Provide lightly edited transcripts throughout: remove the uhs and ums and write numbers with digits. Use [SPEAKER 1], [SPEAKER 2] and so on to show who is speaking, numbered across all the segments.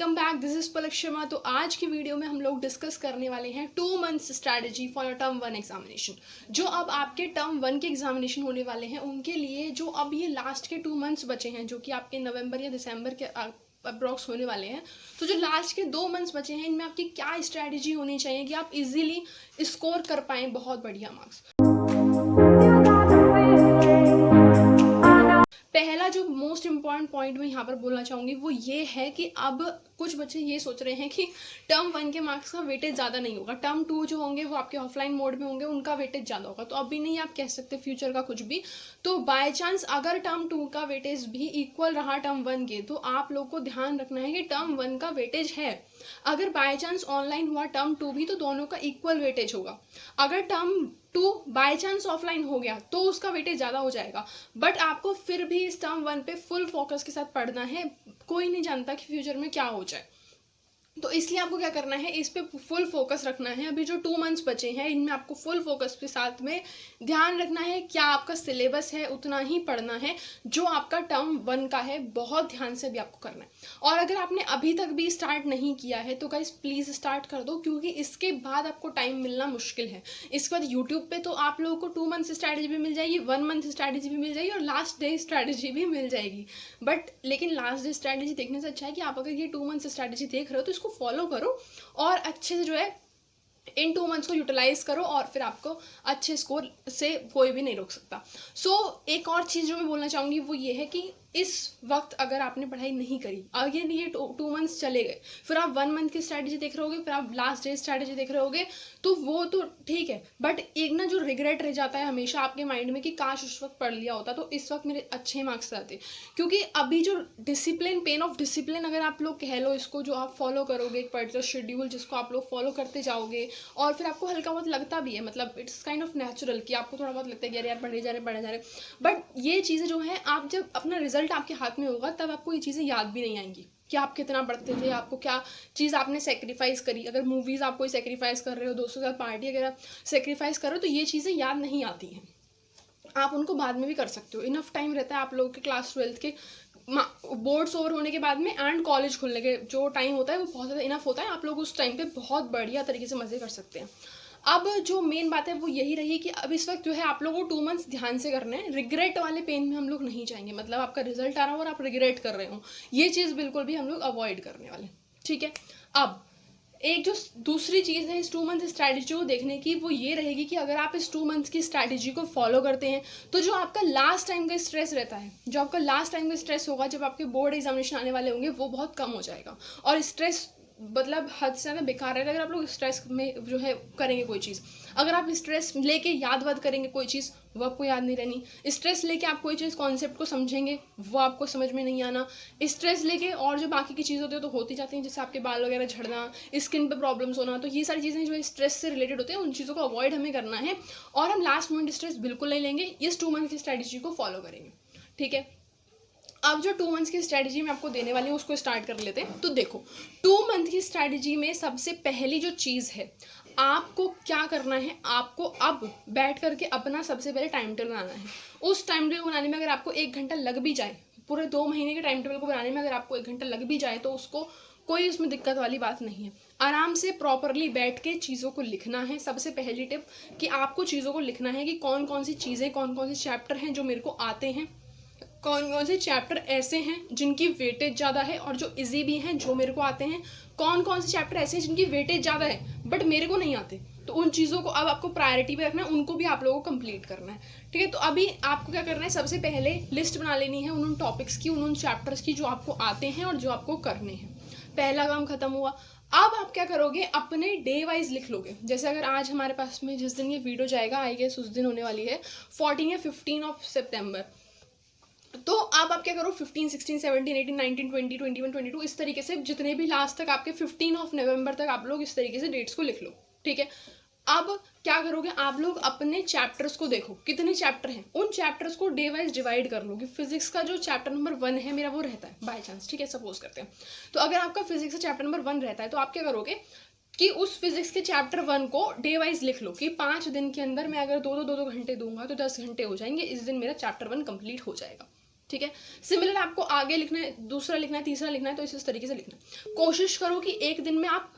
[SPEAKER 1] Welcome back, this is Palak Sharma. तो आज की वीडियो में हम लोग डिस्कस करने वाले हैं 2 months strategy for your term 1 examination. जो अब आपके टर्म 1 के एग्जामिनेशन होने वाले हैं उनके लिए जो अब ये लास्ट के 2 मंथ्स बचे हैं, जो कि आपके नवंबर या दिसंबर के अप्रॉक्स होने वाले हैं। तो जो लास्ट के 2 मंथ्स बचे हैं इनमें आपकी क्या स्ट्रैटेजी होनी चाहिए कि आप इजीली स्कोर कर पाएँ बहुत बढ़िया मार्क्स। पहला जो मोस्ट इम्पॉर्टेंट पॉइंट मैं यहाँ पर बोलना चाहूँगी वो ये है कि अब कुछ बच्चे ये सोच रहे हैं कि टर्म 1 के मार्क्स का वेटेज ज़्यादा नहीं होगा, टर्म 2 जो होंगे वो आपके ऑफलाइन मोड में होंगे, उनका वेटेज ज़्यादा होगा। तो अभी नहीं आप कह सकते फ्यूचर का कुछ भी। तो बाय चांस अगर टर्म 2 का वेटेज भी इक्वल रहा टर्म 1 के, तो आप लोग को ध्यान रखना है कि टर्म 1 का वेटेज है। अगर बाय चांस ऑनलाइन हुआ टर्म 2 भी, तो दोनों का इक्वल वेटेज होगा। अगर टर्म 2 बाय चांस ऑफलाइन हो गया तो उसका वेटेज ज़्यादा हो जाएगा, बट आपको फिर भी इस टर्म 1 पे फुल फोकस के साथ पढ़ना है। कोई नहीं जानता कि फ्यूचर में क्या हो जाए, तो इसलिए आपको क्या करना है, इस पे फुल फोकस रखना है। अभी जो 2 मंथ्स बचे हैं इनमें आपको फुल फोकस के साथ में ध्यान रखना है। क्या आपका सिलेबस है उतना ही पढ़ना है जो आपका टर्म 1 का है, बहुत ध्यान से भी आपको करना है। और अगर आपने अभी तक भी स्टार्ट नहीं किया है तो गाइस प्लीज़ स्टार्ट कर दो, क्योंकि इसके बाद आपको टाइम मिलना मुश्किल है। इसके बाद यूट्यूब पे तो आप लोगों को 2 मंथ स्ट्रैटेजी भी मिल जाएगी, 1 मंथ स्ट्रैटेजी भी मिल जाएगी और लास्ट डे स्ट्रैटेजी भी मिल जाएगी। बट लेकिन लास्ट डे स्ट्रैटेजी देखने से अच्छा है कि आप अगर ये 2 मंथ स्ट्रैटेजी देख रहे हो तो इसको फॉलो करो और अच्छे से जो है इन 2 मंथ्स को यूटिलाइज करो, और फिर आपको अच्छे स्कोर से कोई भी नहीं रोक सकता। एक और चीज़ जो मैं बोलना चाहूँगी वो ये है कि इस वक्त अगर आपने पढ़ाई नहीं करी, अगेन ये 2 मंथ्स चले गए, फिर आप 1 मंथ की स्ट्रैटेजी देख रहे होगे, फिर आप लास्ट डे स्ट्रैटेजी देख रहे होगे, तो वो तो ठीक है, बट एक ना जो रिग्रेट रह जाता है हमेशा आपके माइंड में कि काश उस वक्त पढ़ लिया होता तो इस वक्त मेरे अच्छे मार्क्स आते। क्योंकि अभी जो डिसिप्लिन, पेन ऑफ डिसिप्लिन अगर आप लोग कह लो इसको, जो आप फॉलो करोगे एक पर्टिकुलर शेड्यूल जिसको आप लोग फॉलो करते जाओगे और फिर आपको हल्का बहुत लगता भी है, मतलब इट्स काइंड ऑफ नेचुरल कि आपको थोड़ा बहुत लगता है कि यार पढ़े जा रहे, बट ये चीज़ें जो है आप जब अपना रिजल्ट आपके हाथ में होगा तब आपको ये चीज़ें याद भी नहीं आएंगी कि आप कितना पढ़ते थे, आपको क्या चीज़ आपने सेक्रीफाइस करी। अगर मूवीज़ आप कोई सेक्रीफाइस कर रहे हो, दोस्तों के साथ पार्टी अगर आप सेक्रीफाइस कर रहे हो, तो ये चीज़ें याद नहीं आती हैं। आप उनको बाद में भी कर सकते हो, इनफ टाइम रहता है आप लोगों के क्लास 12th के बोर्ड्स ओवर होने के बाद में एंड कॉलेज खुलने के जो टाइम होता है वो बहुत ज़्यादा इनफ होता है। आप लोग उस टाइम पे बहुत बढ़िया तरीके से मज़े कर सकते हैं। अब जो मेन बात है वो यही रही कि अब इस वक्त जो है आप लोगों को 2 मंथ्स ध्यान से करने हैं। रिग्रेट वाले पेन में हम लोग नहीं जाएंगे, मतलब आपका रिजल्ट आ रहा हो और आप रिग्रेट कर रहे हो, ये चीज़ बिल्कुल भी हम लोग अवॉइड करने वाले, ठीक है। अब एक जो दूसरी चीज़ है इस 2 मंथ स्ट्रैटेजी को देखने की, वो ये रहेगी कि अगर आप इस 2 मंथ की स्ट्रैटेजी को फॉलो करते हैं तो जो आपका लास्ट टाइम का स्ट्रेस रहता है, जो आपका लास्ट टाइम का स्ट्रेस होगा जब आपके बोर्ड एग्जामिनेशन आने वाले होंगे, वो बहुत कम हो जाएगा। और स्ट्रेस मतलब हद से ज़्यादा बेकार रहता है अगर आप लोग स्ट्रेस में जो है करेंगे कोई चीज़। अगर आप स्ट्रेस लेके याद करेंगे कोई चीज़, वो आपको याद नहीं रहनी। स्ट्रेस लेके आप कोई चीज़ कॉन्सेप्ट को समझेंगे, वो आपको समझ में नहीं आना। स्ट्रेस लेके और जो बाकी की चीज़ होती है तो होती जाती हैं, जैसे आपके बाल वगैरह झड़ना, स्किन पे प्रॉब्लम्स होना, तो ये सारी चीज़ें जो स्ट्रेस से रिलेटेड होते हैं उन चीज़ों को अवॉइड हमें करना है। और हम लास्ट मोमेंट स्ट्रेस बिल्कुल नहीं लेंगे, इस 2 मंथ की स्ट्रैटेजी को फॉलो करेंगे, ठीक है। अब जो 2 मंथ्स की स्ट्रैटेजी मैं आपको देने वाली हूँ उसको स्टार्ट कर लेते हैं। तो देखो 2 मंथ की स्ट्रैटेजी में सबसे पहली जो चीज़ है, आपको क्या करना है, आपको अब बैठ करके अपना सबसे पहले टाइम टेबल बनाना है। उस टाइम टेबल बनाने में अगर आपको 1 घंटा लग भी जाए, पूरे 2 महीने के टाइम टेबल को बनाने में अगर आपको 1 घंटा लग भी जाए तो उसको कोई उसमें दिक्कत वाली बात नहीं है। आराम से प्रॉपरली बैठ के चीज़ों को लिखना है। सबसे पहली टिप कि आपको चीज़ों को लिखना है कि कौन कौन सी चीज़ें, कौन कौन से चैप्टर हैं जो मेरे को आते हैं, कौन कौन से चैप्टर ऐसे हैं जिनकी वेटेज ज़्यादा है और जो इजी भी हैं जो मेरे को आते हैं, कौन कौन से चैप्टर ऐसे हैं जिनकी वेटेज ज़्यादा है बट मेरे को नहीं आते। तो उन चीज़ों को अब आपको प्रायोरिटी पे रखना है, उनको भी आप लोगों को कंप्लीट करना है, ठीक है। तो अभी आपको क्या करना है, सबसे पहले लिस्ट बना लेनी है उन टॉपिक्स की, उन चैप्टर्स की जो आपको आते हैं और जो आपको करने हैं। पहला काम खत्म हुआ। अब आप क्या करोगे, अपने डे वाइज लिख लोगे। जैसे अगर आज हमारे पास में जिस दिन ये वीडियो जाएगा, आई गेस उस दिन होने वाली है 14 या 15 ऑफ सितंबर, तो अब आप क्या करो 15, 16, 17, 18, 19, 20, 21, 22 इस तरीके से जितने भी लास्ट तक आपके 15 ऑफ नवंबर तक आप लोग इस तरीके से डेट्स को लिख लो, ठीक है। अब क्या करोगे, आप लोग अपने चैप्टर्स को देखो कितने चैप्टर हैं, उन चैप्टर्स को डे वाइज डिवाइड कर लो कि फिजिक्स का जो चैप्टर नंबर 1 है मेरा वो रहता है बाय चांस, ठीक है, सपोज करते हैं। तो अगर आपका फिजिक्स का चैप्टर नंबर 1 रहता है तो आप क्या करोगे कि उस फिजिक्स के चैप्टर 1 को डे वाइज लिख लो कि 5 दिन के अंदर मैं अगर 2-2 घंटे दूंगा तो 10 घंटे हो जाएंगे, इस दिन मेरा चैप्टर 1 कंप्लीट हो जाएगा, ठीक है। सिमिलर आपको आगे लिखना है, दूसरा लिखना है, तीसरा लिखना है, तो इस तरीके से लिखना है। कोशिश करो कि एक दिन में आप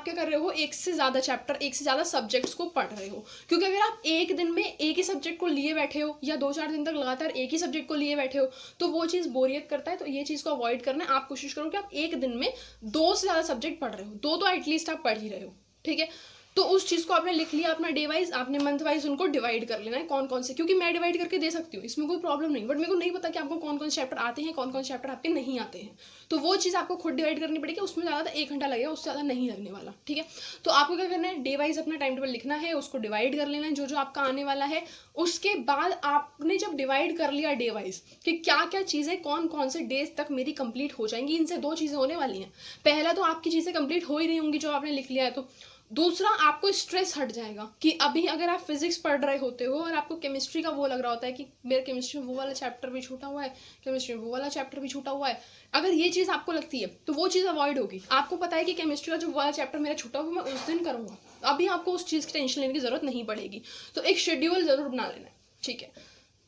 [SPEAKER 1] क्या कर रहे हो, एक से ज़्यादा चैप्टर, एक से ज़्यादा सब्जेक्ट्स को पढ़ रहे हो। क्योंकि अगर आप एक दिन में एक ही सब्जेक्ट को लिए बैठे हो या 2-4 दिन तक लगातार एक ही सब्जेक्ट को लिए बैठे हो तो वो चीज़ बोरियत करता है। तो ये चीज़ को अवॉइड करना है। आप कोशिश करो कि आप एक दिन में 2 से ज़्यादा सब्जेक्ट पढ़ रहे हो, 2 तो एटलीस्ट आप पढ़ ही रहे हो, ठीक है। तो उस चीज़ को आपने लिख लिया अपना डे वाइज, आपने मंथ वाइज उनको डिवाइड कर लेना है कौन कौन से, क्योंकि मैं डिवाइड करके दे सकती हूँ, इसमें कोई प्रॉब्लम नहीं, बट मेरे को नहीं पता कि आपको कौन कौन से चैप्टर आते हैं, कौन कौन से चैप्टर आपके नहीं आते हैं। तो वो चीज़ आपको खुद डिवाइड करनी पड़ेगी, उसमें ज़्यादा 1 घंटा लगेगा, उससे ज़्यादा नहीं लगने वाला, ठीक है। तो आपको क्या करना है, डे वाइज अपना टाइम टेबल लिखना है, उसको डिवाइड कर लेना है जो जो आपका आने वाला है। उसके बाद आपने जब डिवाइड कर लिया डे वाइज कि क्या क्या चीज़ें कौन कौन से डेज तक मेरी कंप्लीट हो जाएंगी, इनसे 2 चीज़ें होने वाली हैं। पहला तो आपकी चीज़ें कंप्लीट हो ही नहीं होंगी जो आपने लिख लिया है, तो दूसरा आपको स्ट्रेस हट जाएगा कि अभी अगर आप फिजिक्स पढ़ रहे होते हो और आपको केमिस्ट्री का वो लग रहा होता है कि मेरे केमिस्ट्री में वो वाला चैप्टर भी छूटा हुआ है, केमिस्ट्री में वो वाला चैप्टर भी छूटा हुआ है, अगर ये चीज़ आपको लगती है तो वो चीज़ अवॉइड होगी। आपको पता है कि केमिस्ट्री का जो वाला चैप्टर मेरा छूटा हुआ मैं उस दिन करूँगा, अभी आपको उस चीज़ की टेंशन लेने की जरूरत नहीं पड़ेगी। तो एक शेड्यूल जरूर बना लेना है, ठीक है।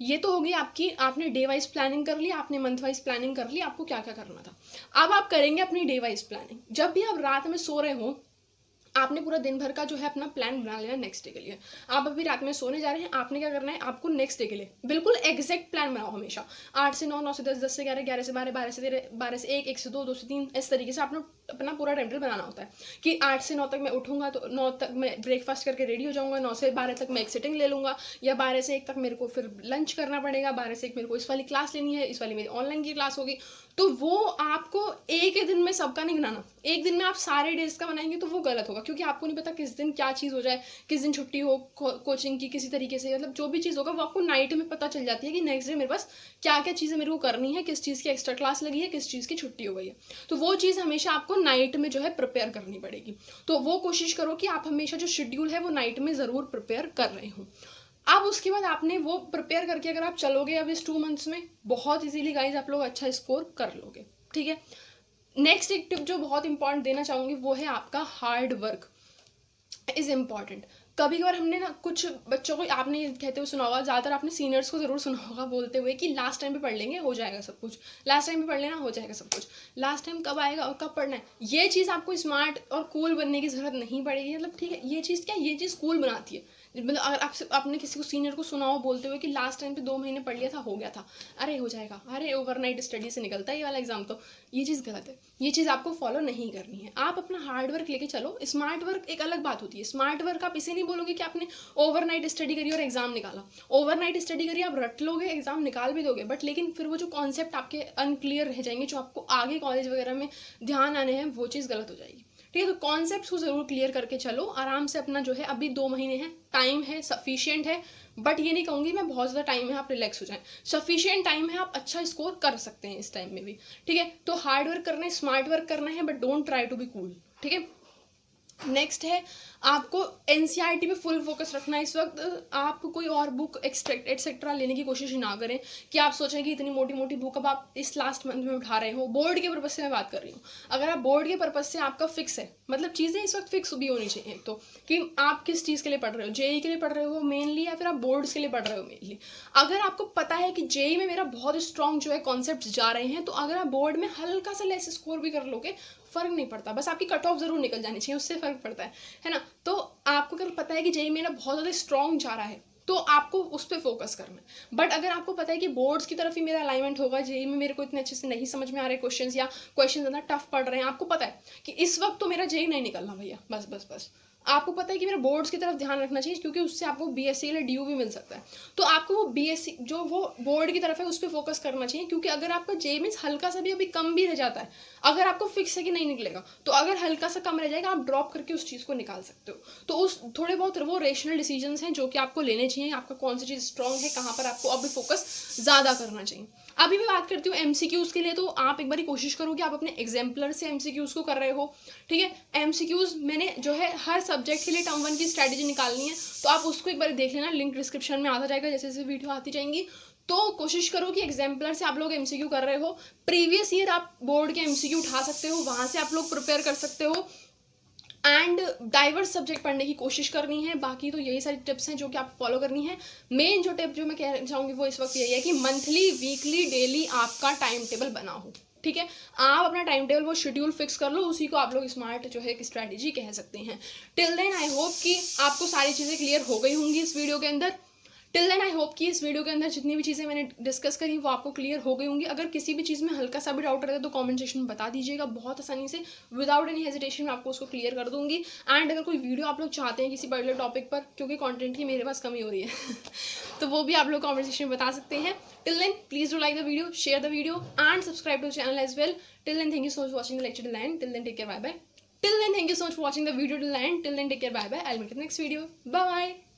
[SPEAKER 1] ये तो होगी आपकी, आपने डे वाइज प्लानिंग कर ली, आपने मंथ वाइज प्लानिंग कर ली, आपको क्या क्या करना था। अब आप करेंगे अपनी डे वाइज प्लानिंग। जब भी आप रात में सो रहे हो आपने पूरा दिन भर का जो है अपना प्लान बना लेना नेक्स्ट डे के लिए। आप अभी रात में सोने जा रहे हैं, आपने क्या करना है, आपको नेक्स्ट डे के लिए बिल्कुल एग्जैक्ट प्लान बनाओ हमेशा। 8 से 9, 9 से 10, 10 से 11, 11 से 12, 12 से 13, 12 से 1, 1 से 2, 2 से 3, इस तरीके से आपने अपना पूरा टाइम टेबल बनाना होता है कि 8 से 9 तक मैं उठूंगा तो 9 तक मैं ब्रेकफास्ट करके रेडी हो जाऊंगा, 9 से 12 तक मैं एक सिटिंग ले लूंगा, या 12 से 1 तक मेरे को फिर लंच करना पड़ेगा, 12 से 1 मेरे को इस वाली क्लास लेनी है, इस वाली मेरी ऑनलाइन की क्लास होगी। तो वो आपको एक ही दिन में सबका नहीं बनाना। एक दिन में आप सारे डेज का बनाएंगे तो वो गलत होगा, क्योंकि आपको नहीं पता किस दिन क्या चीज़ हो जाए, किस दिन छुट्टी हो कोचिंग की, किसी तरीके से मतलब जो भी चीज़ होगा वो आपको नाइट में पता चल जाती है कि नेक्स्ट डे मेरे पास क्या क्या चीज़ें मेरे को करनी है, किस चीज़ की एक्स्ट्रा क्लास लगी है, किस चीज़ की छुट्टी हो गई है। तो वो चीज़ हमेशा आपको नाइट में जो है प्रिपेयर करनी पड़ेगी। तो वो कोशिश करो कि आप हमेशा जो शेड्यूल है वो नाइट में ज़रूर प्रिपेयर कर रहे हो। अब उसके बाद आपने वो प्रिपेयर करके अगर आप चलोगे अब इस 2 मंथ्स में बहुत इजीली गाइज आप लोग अच्छा स्कोर कर लोगे, ठीक है। नेक्स्ट एक टिप जो बहुत इंपॉर्टेंट देना चाहूंगी वो है आपका हार्ड वर्क इज इम्पॉर्टेंट। कभी कभार हमने ना कुछ बच्चों को आपने कहते हुए सुना होगा, ज़्यादातर आपने सीनियर्स को ज़रूर सुना होगा बोलते हुए कि लास्ट टाइम पे पढ़ लेंगे हो जाएगा सब कुछ, लास्ट टाइम पे पढ़ लेना हो जाएगा सब कुछ। लास्ट टाइम कब आएगा और कब पढ़ना है, ये चीज़ आपको स्मार्ट और कूल बनने की ज़रूरत नहीं पड़ेगी। मतलब ठीक है, ये चीज़ क्या, ये चीज़ कूल बनाती है। मतलब अगर आपसे आपने किसी को सीनियर को सुना हो बोलते हुए कि लास्ट टाइम पे 2 महीने पढ़ लिया था हो गया था, अरे हो जाएगा, अरे ओवरनाइट स्टडी से निकलता है ये वाला एग्जाम, तो ये चीज़ गलत है। ये चीज़ आपको फॉलो नहीं करनी है। आप अपना हार्ड वर्क लेके चलो। स्मार्ट वर्क एक अलग बात होती है। स्मार्ट वर्क आप इसे नहीं बोलोगे कि आपने ओवरनाइट स्टडी करी और एग्जाम निकाला। ओवरनाइट स्टडी करी आप रट लोगे, एग्जाम निकाल भी दोगे, बट लेकिन फिर वो जो कॉन्सेप्ट आपके अनक्लियर रह जाएंगे, जो आपको आगे कॉलेज वगैरह में ध्यान आने हैं, वो चीज़ गलत हो जाएगी, ठीक है। तो कॉन्सेप्ट को जरूर क्लियर करके चलो आराम से। अपना जो है अभी 2 महीने हैं, टाइम है, सफिशिएंट है, बट ये नहीं कहूँगी मैं बहुत ज़्यादा टाइम है आप रिलैक्स हो जाएं। सफिशिएंट टाइम है, आप अच्छा स्कोर कर सकते हैं इस टाइम में भी, ठीक है। तो हार्ड वर्क करना है, स्मार्ट वर्क करना है, but don't try to be cool, ठीक है। नेक्स्ट है आपको एनसीईआरटी पे फुल फोकस रखना है इस वक्त। आप कोई और बुक एक्सेट्रा लेने की कोशिश ना करें कि आप सोचें कि इतनी मोटी मोटी बुक अब आप इस लास्ट मंथ में उठा रहे हो। बोर्ड के पर्पज से मैं बात कर रही हूँ। अगर आप बोर्ड के पर्पज से आपका फिक्स है, मतलब चीज़ें इस वक्त फिक्स भी होनी चाहिए तो कि आप किस चीज़ के लिए पढ़ रहे हो, जेई के लिए पढ़ रहे हो मेनली या फिर आप बोर्ड्स के लिए पढ़ रहे हो मेनली। अगर आपको पता है कि जेई में मेरा बहुत स्ट्रॉन्ग जो है कॉन्सेप्ट जा रहे हैं, तो अगर आप बोर्ड में हल्का सा लेस स्कोर भी कर लोगे फर्क नहीं पड़ता, बस आपकी कट ऑफ जरूर निकल जानी चाहिए, उससे फर्क पड़ता है ना। तो आपको अगर पता है कि जेई मेरा बहुत ज़्यादा स्ट्रॉन्ग जा रहा है तो आपको उस पर फोकस करना है। बट अगर आपको पता है कि बोर्ड्स की तरफ ही मेरा अलाइनमेंट होगा, जेई में मेरे को इतने अच्छे से नहीं समझ में आ रहे क्वेश्चंस या क्वेश्चन ज़्यादा टफ पड़ रहे हैं, आपको पता है कि इस वक्त तो मेरा जेई नहीं निकलना भैया, बस बस बस आपको पता है कि मेरा बोर्ड्स की तरफ ध्यान रखना चाहिए, क्योंकि उससे आपको बीएससी के लिए ड्यू भी मिल सकता है। तो आपको वो बीएससी जो वो बोर्ड की तरफ है उस पर फोकस करना चाहिए, क्योंकि अगर आपका जेई में हल्का सा भी अभी कम भी रह जाता है, अगर आपको फिक्स है कि नहीं निकलेगा, तो अगर हल्का सा कम रह जाएगा आप ड्रॉप करके उस चीज़ को निकाल सकते हो। तो उस थोड़े बहुत वो रेशनल डिसीजंस हैं जो कि आपको लेने चाहिए, आपका कौन सी चीज़ स्ट्रॉन्ग है, कहाँ पर आपको अभी फोकस ज़्यादा करना चाहिए। अभी मैं बात करती हूँ एमसीक्यूज़ के लिए, तो आप एक बार कोशिश करो कि आप अपने एग्जाम्पलर से एमसीक्यूज़ को कर रहे हो, ठीक है। एमसीक्यूज़ मैंने जो है हर सब्जेक्ट के लिए टर्म 1 की स्ट्रैटेजी निकालनी है, तो आप उसको एक बार देख लेना, लिंक डिस्क्रिप्शन में आता जाएगा जैसे जैसे वीडियो आती जाएंगी। तो कोशिश करो कि एग्जाम्पलर से आप लोग एमसीक्यू कर रहे हो। प्रीवियस ईयर आप बोर्ड के एमसीक्यू उठा सकते हो, वहाँ से आप लोग प्रिपेयर कर सकते हो। एंड डाइवर्स सब्जेक्ट पढ़ने की कोशिश करनी है। बाकी तो यही सारी टिप्स हैं जो कि आप फॉलो करनी है। मेन जो टिप जो मैं कहना चाहूँगी वो इस वक्त यही है कि मंथली, वीकली, डेली आपका टाइम टेबल बना हो, ठीक है। आप अपना टाइम टेबल वो शेड्यूल फिक्स कर लो, उसी को आप लोग स्मार्ट जो है एक स्ट्रैटेजी कह सकते हैं। टिल देन आई होप कि आपको सारी चीज़ें क्लियर हो गई होंगी इस वीडियो के अंदर। टिल देन आई होप कि इस वीडियो के अंदर जितनी भी चीज़ें मैंने डिस्कस करी वो आपको क्लियर हो गई होंगी। अगर किसी भी चीज़ में हल्का सा भी डाउट रहे तो कमेंट सेक्शन में बता दीजिएगा, बहुत आसानी से विदाउट एनी हेजिटेशन मैं आपको उसको क्लियर कर दूंगी। एंड अगर कोई वीडियो आप लोग चाहते हैं किसी पर्टिकुलर टॉपिक पर, क्योंकि कंटेंट की मेरे पास कमी हो रही है तो वो भी आप लोग कमेंट सेक्शन में बता सकते हैं। Till then please do like the video, share the video and subscribe to channel as well. Till then, thank you so much for watching the lecture till the end. Till then, take care. Bye bye. Till then, thank you so much for watching the video till the end. Till then, take care. Bye bye. I'll meet you in the next video. Bye bye.